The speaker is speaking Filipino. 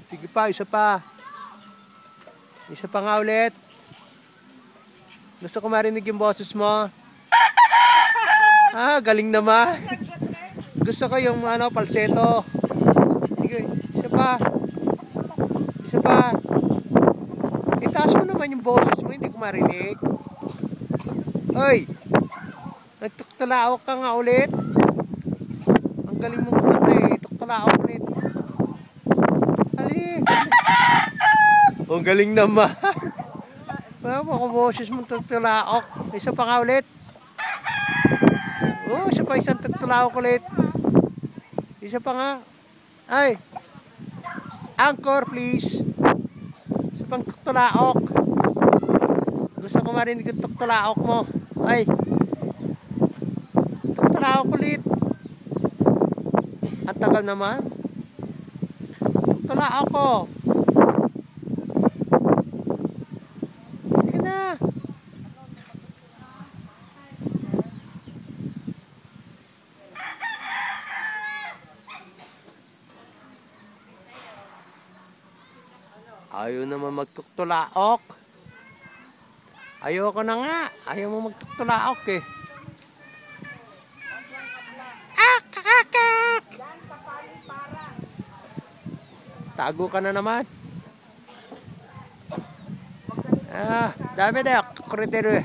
Sige pa, isa pa. Isa pa nga ulit. Gusto ko marinig yung boses mo. Galing naman. Gusto ko yung falsetto. Sige, isa pa. Isa pa. Itaas mo naman yung boses mo, hindi ko marinig. Hoy! Nagtuktulaok ka nga ulit. Ang galing mong kumanta eh. Tuktulaok ulit. Ali. Ang galing naman. Mga boses mong tuktulaok. Isa pa nga ulit. Isa pa isang tuktulaok ulit. Isa pa nga. Ay. Anchor please. Isa pang tuktulaok. Gusto ko marinig yung tuktulaok mo. Ay. Tuktulaok ulit. Ang tagal naman. Tuktulaok ko. Sige na. Ayaw naman magtuktulaok. Ayoko na nga. Ayaw mo magtuktulaok eh. Kakak! Tago ka na naman. Dami na. Kuritero eh.